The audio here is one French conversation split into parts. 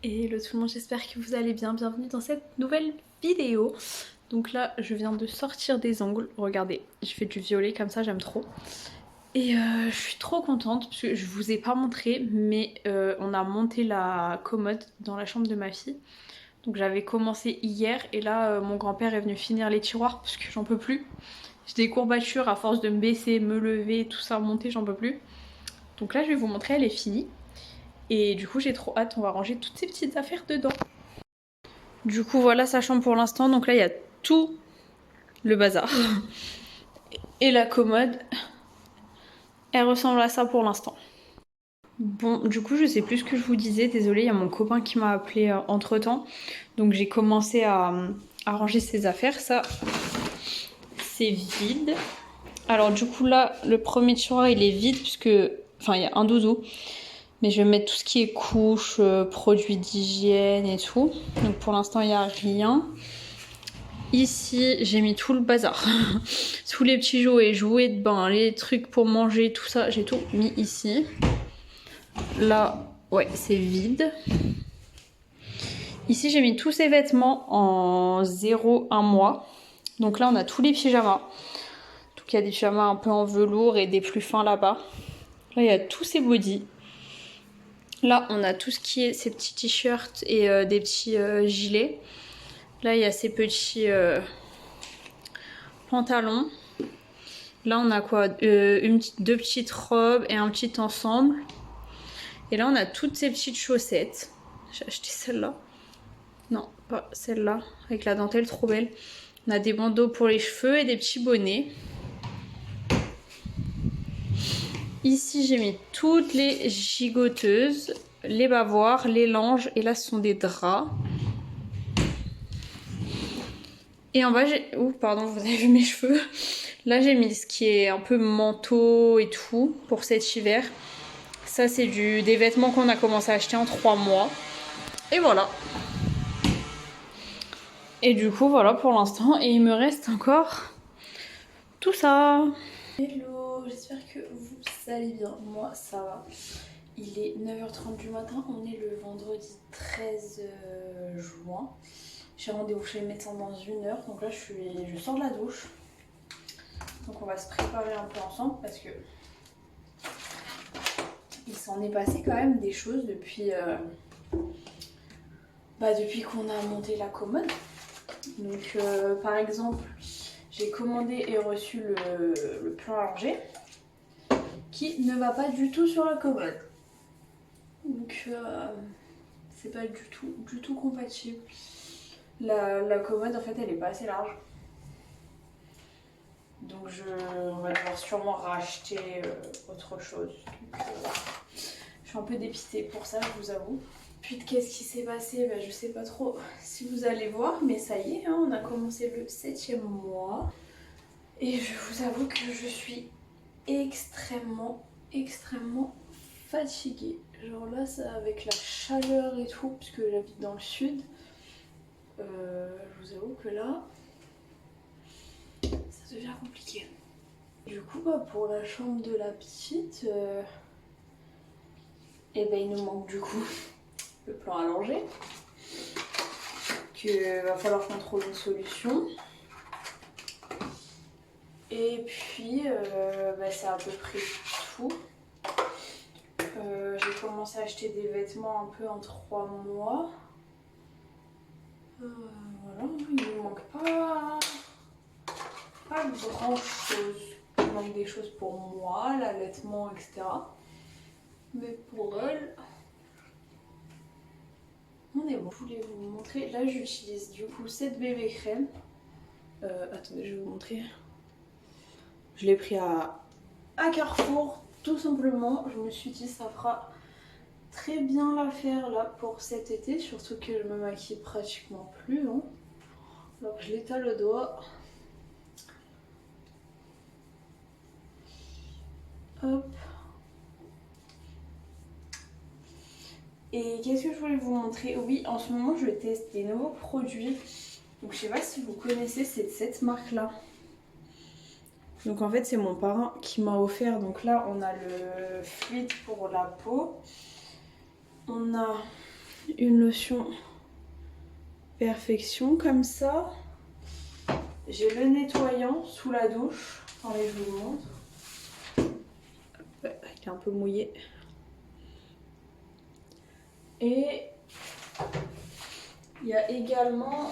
Hello tout le monde, j'espère que vous allez bien. Bienvenue dans cette nouvelle vidéo. Donc là, je viens de sortir des ongles. Regardez, je fais du violet comme ça, j'aime trop. Et je suis trop contente parce que je vous ai pas montré, mais on a monté la commode dans la chambre de ma fille. Donc j'avais commencé hier et là, mon grand-père est venu finir les tiroirs parce que j'en peux plus. J'ai des courbatures à force de me baisser, me lever, tout ça monter, j'en peux plus. Donc là, je vais vous montrer, elle est finie. Et du coup j'ai trop hâte, on va ranger toutes ces petites affaires dedans. Du coup voilà sa chambre pour l'instant, donc là il y a tout le bazar. Et la commode, elle ressemble à ça pour l'instant. Bon, du coup je sais plus ce que je vous disais, désolée, il y a mon copain qui m'a appelé entre temps. Donc j'ai commencé à ranger ses affaires, ça c'est vide. Alors du coup là, le premier tiroir il est vide puisque, enfin il y a un doudou. Mais je vais mettre tout ce qui est couches, produits d'hygiène et tout. Donc pour l'instant, il n'y a rien. Ici, j'ai mis tout le bazar. Tous les petits jouets de bain, les trucs pour manger, tout ça, j'ai tout mis ici. Là, ouais, c'est vide. Ici, j'ai mis tous ces vêtements en 0,1 mois. Donc là, on a tous les pyjamas. Donc il y a des pyjamas un peu en velours et des plus fins là-bas. Là, il y a tous ces bodys. Là, on a tout ce qui est ces petits t-shirts et des petits gilets. Là, il y a ces petits pantalons. Là, on a quoi, deux petites robes et un petit ensemble. Et là, on a toutes ces petites chaussettes. J'ai acheté celle-là. Non, pas celle-là. Avec la dentelle trop belle. On a des bandeaux pour les cheveux et des petits bonnets. Ici, j'ai mis toutes les gigoteuses, les bavoirs, les langes. Et là, ce sont des draps. Et en bas, j'ai... Ouh, pardon, vous avez vu mes cheveux. Là, j'ai mis ce qui est un peu manteau et tout pour cet hiver. Ça, c'est des vêtements qu'on a commencé à acheter en 3 mois. Et voilà. Et du coup, voilà pour l'instant. Et il me reste encore tout ça. Hello, j'espère que vous allez bien. Moi, ça va. Il est 9h30 du matin. On est le vendredi 13 juin. J'ai rendez-vous chez le médecin dans 1 heure. Donc là, je sors de la douche. Donc on va se préparer un peu ensemble parce que il s'en est passé quand même des choses depuis qu'on a monté la commode. Donc par exemple, j'ai commandé et reçu le plan à langer qui ne va pas du tout sur la commode. Donc c'est pas du tout compatible. La commode en fait elle est pas assez large. Donc on va devoir sûrement racheter autre chose. Donc, je suis un peu dépitée pour ça, je vous avoue. Puis qu'est-ce qui s'est passé, je sais pas trop si vous allez voir, mais ça y est, hein, on a commencé le 7e mois. Et je vous avoue que je suis extrêmement fatiguée. Genre là, ça, avec la chaleur et tout, puisque j'habite dans le sud, je vous avoue que là, ça devient compliqué. Du coup, pour la chambre de la petite, il nous manque du coup le plan à langer. Qu'il va falloir qu'on trouve une solution. Et puis, c'est à peu près tout. J'ai commencé à acheter des vêtements un peu en 3 mois. Voilà, il ne manque pas grand chose. Il manque des choses pour moi, l'allaitement, etc. Mais pour elle, on est bon. Je voulais vous montrer. Là, j'utilise du coup cette bébé crème. Attendez, je vais vous montrer. Je l'ai pris à Carrefour, tout simplement. Je me suis dit, ça fera très bien l'affaire là pour cet été, surtout que je me maquille pratiquement plus. Hein. Alors je l'étale au doigt. Hop. Et qu'est-ce que je voulais vous montrer? Oui, en ce moment je teste des nouveaux produits. Donc je sais pas si vous connaissez, c'est de cette marque là. Donc en fait c'est mon parrain qui m'a offert. Donc là on a le fluide pour la peau. On a une lotion perfection comme ça. J'ai le nettoyant sous la douche. Attendez, je vous le montre. Ouais, il est un peu mouillé. Et il y a également,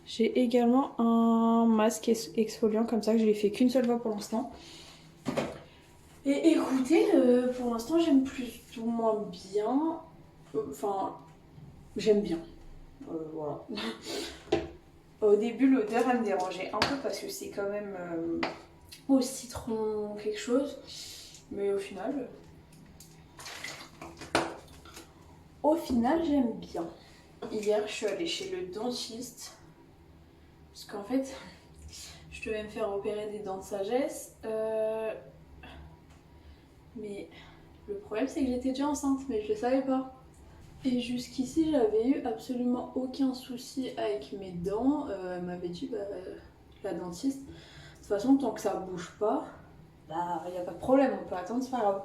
j'ai également un masque exfoliant comme ça que je l'ai fait qu'une seule fois pour l'instant. Et écoutez, pour l'instant j'aime plus ou moins bien. Enfin, j'aime bien. Voilà. Au début l'odeur elle me dérangeait un peu parce que c'est quand même au citron quelque chose. Mais au final j'aime bien. Hier je suis allée chez le dentiste. Parce qu'en fait, je devais me faire opérer des dents de sagesse. Mais le problème c'est que j'étais déjà enceinte, mais je le savais pas. Et jusqu'ici j'avais eu absolument aucun souci avec mes dents. Elle m'avait dit, la dentiste, de toute façon tant que ça bouge pas, bah y a pas de problème, on peut attendre, c'est pas grave.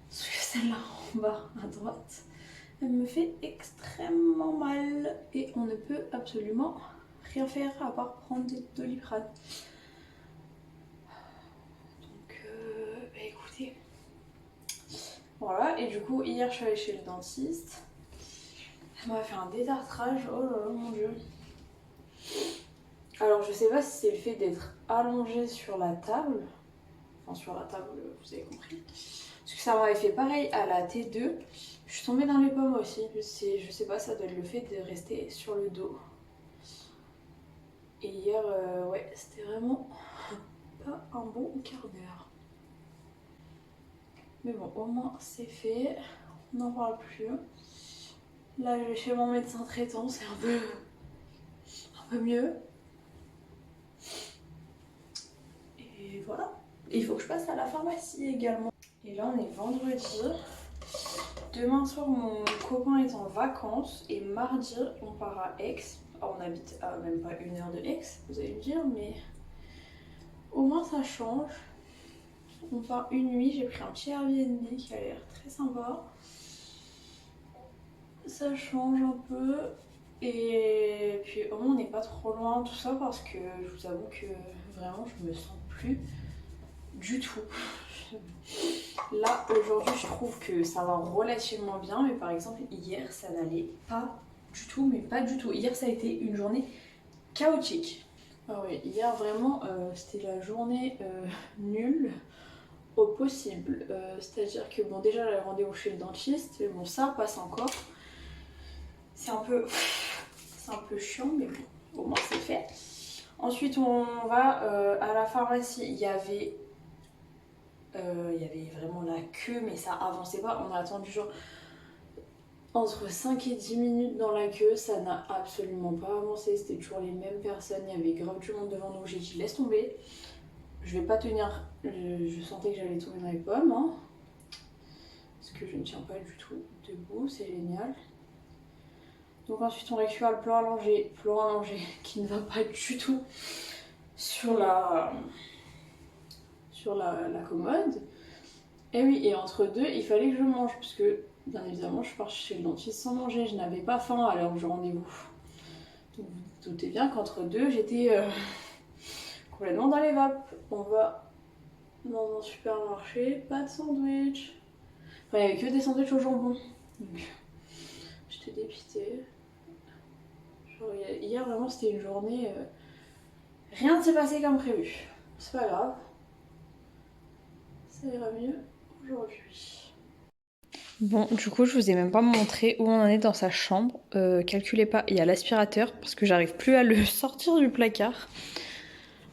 Parce que celle-là en bas à droite, elle me fait extrêmement mal. Et on ne peut absolument rien faire à part prendre des Doliprane. Donc écoutez. Voilà, et du coup hier je suis allée chez le dentiste. Elle m'a fait un détartrage, oh là là mon dieu. Alors je sais pas si c'est le fait d'être allongée sur la table. Enfin sur la table, vous avez compris. Parce que ça m'avait fait pareil à la T2. Je suis tombée dans les pommes aussi. Je sais pas, ça doit être le fait de rester sur le dos. Et hier, ouais, c'était vraiment pas un bon quart d'heure. Mais bon, au moins c'est fait. On n'en parle plus. Là, je vais chez mon médecin traitant, c'est un peu mieux. Et voilà. Et il faut que je passe à la pharmacie également. Et là, on est vendredi. Demain soir, mon copain est en vacances. Et mardi, on part à Aix. Alors, on habite à même pas 1 heure de Aix, vous allez me dire, mais au moins ça change. On part une nuit, j'ai pris un petit Airbnb qui a l'air très sympa. Ça change un peu. Et puis au moins on n'est pas trop loin, tout ça, parce que je vous avoue que vraiment je me sens plus du tout. Là aujourd'hui je trouve que ça va relativement bien, mais par exemple hier ça n'allait pas du tout, mais pas du tout. Hier ça a été une journée chaotique. Ah oui, hier vraiment c'était la journée nulle au possible. C'est-à-dire que bon déjà j'avais rendez-vous chez le dentiste, mais bon ça passe encore. C'est un peu chiant, mais bon, au moins c'est fait. Ensuite on va à la pharmacie, il y avait vraiment la queue, mais ça avançait pas. On a attendu genre entre 5 et 10 minutes dans la queue, ça n'a absolument pas avancé. C'était toujours les mêmes personnes, il y avait grave du monde devant nous. J'ai dit laisse tomber, je vais pas tenir. Je sentais que j'allais tomber dans les pommes, hein, parce que je ne tiens pas du tout debout, c'est génial. Donc ensuite on récupère le plan allongé qui ne va pas du tout sur la commode. Et oui, et entre deux, il fallait que je mange, parce que bien évidemment je pars chez le dentiste sans manger, je n'avais pas faim à l'heure du rendez-vous. Donc vous doutez bien qu'entre deux, j'étais complètement dans les vapes. On va dans un supermarché, pas de sandwich. Enfin, il n'y avait que des sandwichs au jambon. Donc j'étais dépitée. Genre, hier vraiment c'était une journée... rien ne s'est passé comme prévu. C'est pas grave. Ça ira mieux aujourd'hui. Bon, du coup, je vous ai même pas montré où on en est dans sa chambre. Calculez pas, il y a l'aspirateur parce que j'arrive plus à le sortir du placard.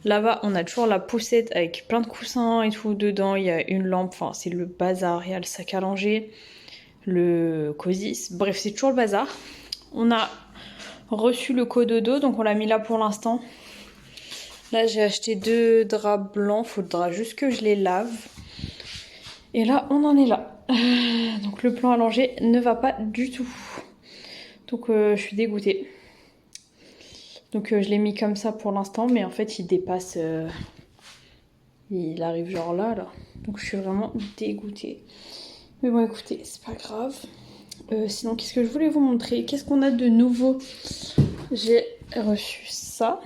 Là-bas, on a toujours la poussette avec plein de coussins et tout dedans. Il y a une lampe, enfin, c'est le bazar. Il y a le sac à langer, le COSIS. Bref, c'est toujours le bazar. On a reçu le cododo, donc on l'a mis là pour l'instant. Là, j'ai acheté 2 draps blancs. Faudra juste que je les lave. Et là, on en est là. Donc le plan allongé ne va pas du tout. Donc je suis dégoûtée. Donc je l'ai mis comme ça pour l'instant, mais en fait il dépasse. Il arrive genre là. Donc je suis vraiment dégoûtée. Mais bon écoutez, c'est pas grave. Sinon, qu'est-ce que je voulais vous montrer? Qu'est-ce qu'on a de nouveau? J'ai reçu ça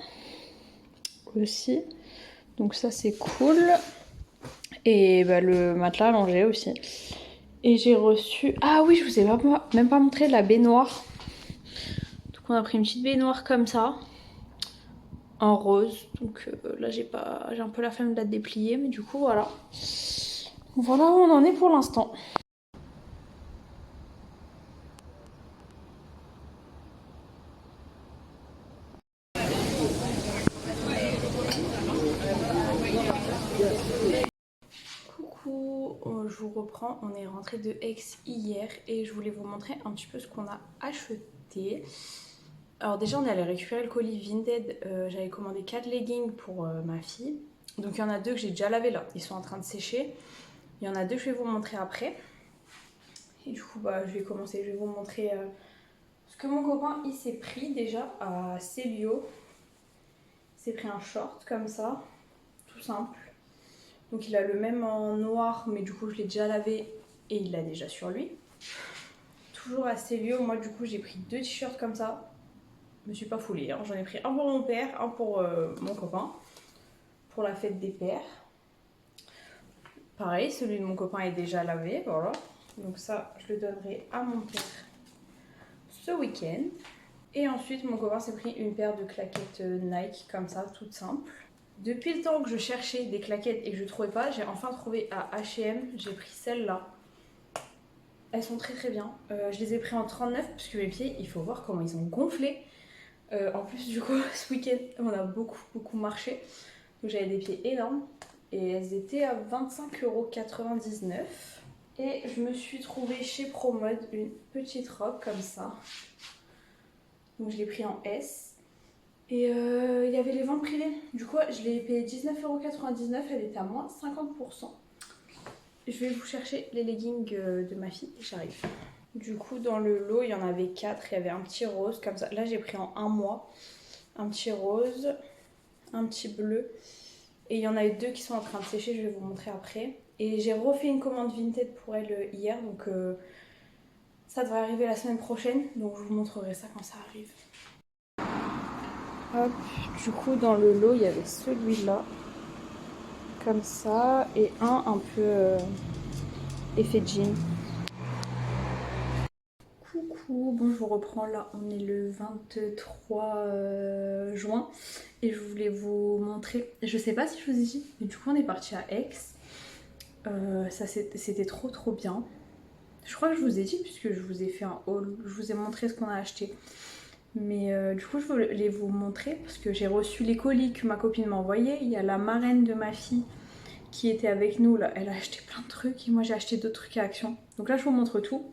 aussi. Donc ça, c'est cool. Et bah, le matelas allongé aussi. Et j'ai reçu... Ah oui, je vous ai même pas montré la baignoire. Donc on a pris une petite baignoire comme ça. En rose. Donc là, j'ai un peu la flemme de la déplier. Mais du coup, voilà. Voilà où on en est pour l'instant. Coucou, je vous reprends, on est rentré de Aix hier et je voulais vous montrer un petit peu ce qu'on a acheté. Alors déjà on est allé récupérer le colis Vinted, j'avais commandé 4 leggings pour ma fille. Donc il y en a 2 que j'ai déjà lavé là, ils sont en train de sécher. Il y en a 2 que je vais vous montrer après. Et du coup bah, je vais commencer, je vais vous montrer ce que mon copain il s'est pris déjà à Célio. Il s'est pris un short comme ça, tout simple. Donc il a le même en noir, mais du coup je l'ai déjà lavé et il l'a déjà sur lui. Toujours à Célio, moi du coup j'ai pris 2 t-shirts comme ça. Je me suis pas foulée, hein. J'en ai pris un pour mon père, un pour mon copain. Pour la fête des pères. Pareil, celui de mon copain est déjà lavé, voilà. Donc ça, je le donnerai à mon père ce week-end. Et ensuite, mon copain s'est pris une paire de claquettes Nike comme ça, toutes simples. Depuis le temps que je cherchais des claquettes et que je ne trouvais pas, j'ai enfin trouvé à H&M. J'ai pris celles-là. Elles sont très très bien. Je les ai pris en 39 parce que mes pieds, il faut voir comment ils ont gonflé. En plus du coup, ce week-end, on a beaucoup marché. Donc j'avais des pieds énormes. Et elles étaient à 25,99 €. Et je me suis trouvée chez Promode une petite robe comme ça. Donc je l'ai pris en S. Et il y avait les ventes privées. Du coup, je l'ai payé 19,99 €. Elle était à moins 50%. Je vais vous chercher les leggings de ma fille et j'arrive. Du coup, dans le lot, il y en avait 4. Il y avait un petit rose comme ça. Là, j'ai pris en un mois. Un petit rose, un petit bleu. Et il y en a eu 2 qui sont en train de sécher. Je vais vous montrer après. Et j'ai refait une commande Vinted pour elle hier. Donc ça devrait arriver la semaine prochaine. Donc je vous montrerai ça quand ça arrive. Hop, du coup dans le lot il y avait celui-là, comme ça, et un peu effet jean. Coucou, bon je vous reprends là, on est le 23 juin et je voulais vous montrer, je sais pas si je vous ai dit, mais du coup on est parti à Aix, c'était trop bien. Je crois que je vous ai dit puisque je vous ai fait un haul, je vous ai montré ce qu'on a acheté. Mais du coup je voulais vous montrer parce que j'ai reçu les colis que ma copine m'a envoyés. Il y a la marraine de ma fille qui était avec nous là, elle a acheté plein de trucs et moi j'ai acheté d'autres trucs à Action. Donc là je vous montre tout.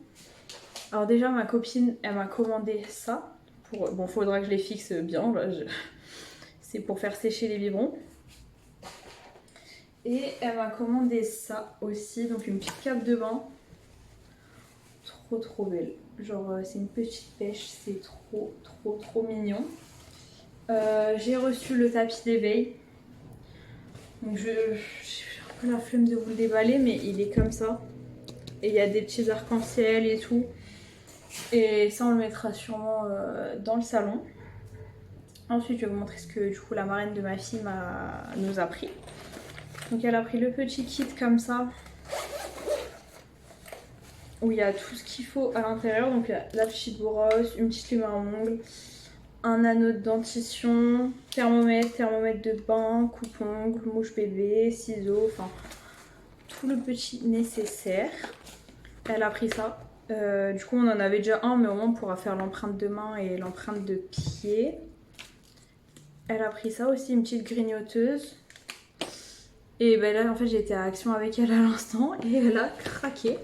Alors déjà ma copine elle m'a commandé ça. Bon faudra que je les fixe bien là. C'est pour faire sécher les biberons. Et elle m'a commandé ça aussi, donc une petite cape de bain. Trop belle. Genre c'est une petite pêche, c'est trop mignon. J'ai reçu le tapis d'éveil. Donc j'ai un peu la flemme de vous le déballer, mais il est comme ça. Et il y a des petits arcs-en-ciel et tout. Et ça on le mettra sûrement dans le salon. Ensuite je vais vous montrer ce que du coup la marraine de ma fille nous a pris. Donc elle a pris le petit kit comme ça, où il y a tout ce qu'il faut à l'intérieur. Donc il y a la petite brosse, une petite lime à ongles, un anneau de dentition, thermomètre de bain, coupe-ongles, mouche bébé, ciseaux, enfin tout le petit nécessaire. Elle a pris ça. Du coup on en avait déjà un, mais au moins on pourra faire l'empreinte de main et l'empreinte de pied. Elle a pris ça aussi, une petite grignoteuse. Et ben là en fait j'ai été à Action avec elle à l'instant et elle a craqué.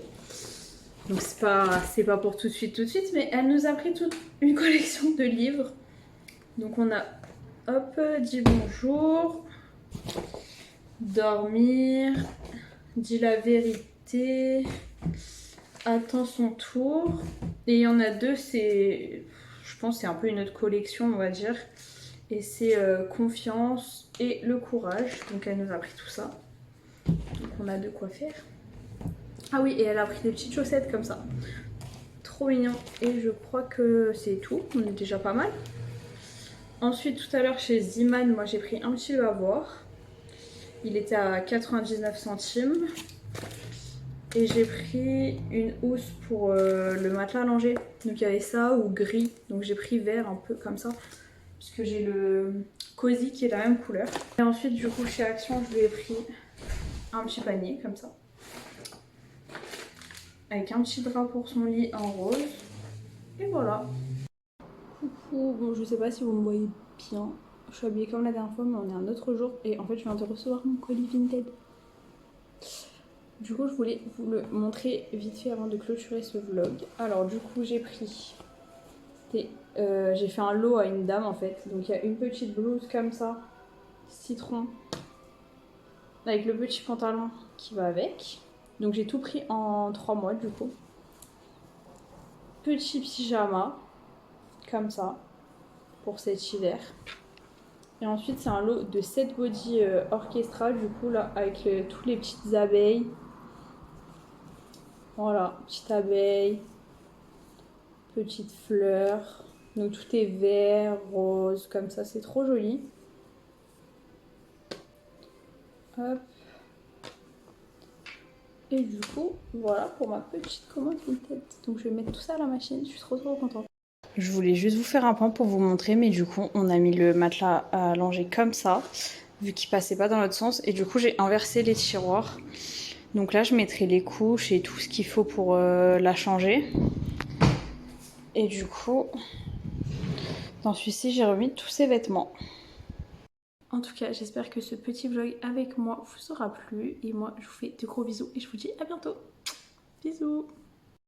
Donc c'est pas pour tout de suite, mais elle nous a pris toute une collection de livres. Donc on a, hop, dit bonjour, dormir, dit la vérité, attends son tour. Et il y en a 2, je pense c'est un peu une autre collection on va dire. Et c'est confiance et le courage. Donc elle nous a pris tout ça. Donc on a de quoi faire. Ah oui, et elle a pris des petites chaussettes comme ça. trop mignon. Et je crois que c'est tout, on est déjà pas mal. Ensuite tout à l'heure chez Ziman, moi j'ai pris un petit lavoir. Il était à 99 centimes. Et j'ai pris une housse pour le matelas allongé. Donc il y avait ça ou gris. Donc j'ai pris vert un peu comme ça. Puisque j'ai le cosy qui est la même couleur. Et ensuite du coup chez Action je lui ai pris un petit panier comme ça. Avec un petit drap pour son lit en rose. Et voilà. Coucou, bon je sais pas si vous me voyez bien. Je suis habillée comme la dernière fois mais on est un autre jour. Et en fait je viens de recevoir mon colis Vinted. Du coup je voulais vous le montrer vite fait avant de clôturer ce vlog. Alors du coup j'ai pris... j'ai fait un lot à une dame en fait. Donc il y a une petite blouse comme ça, citron, avec le petit pantalon qui va avec. Donc j'ai tout pris en 3 mois du coup. Petit pyjama, comme ça, pour cet hiver. Et ensuite c'est un lot de 7 body orchestra du coup là, avec tous les petites abeilles. Voilà, petite abeille, petite fleur. Donc tout est vert, rose, comme ça, c'est trop joli. Hop. Et du coup, voilà pour ma petite commande Vinted. Donc je vais mettre tout ça à la machine, je suis trop contente. Je voulais juste vous faire un point pour vous montrer, mais du coup on a mis le matelas à langer comme ça, vu qu'il passait pas dans l'autre sens. Et du coup j'ai inversé les tiroirs. Donc là je mettrai les couches et tout ce qu'il faut pour la changer. Et du coup, dans celui-ci j'ai remis tous ces vêtements. En tout cas, j'espère que ce petit vlog avec moi vous aura plu. Et moi, je vous fais de gros bisous et je vous dis à bientôt. Bisous.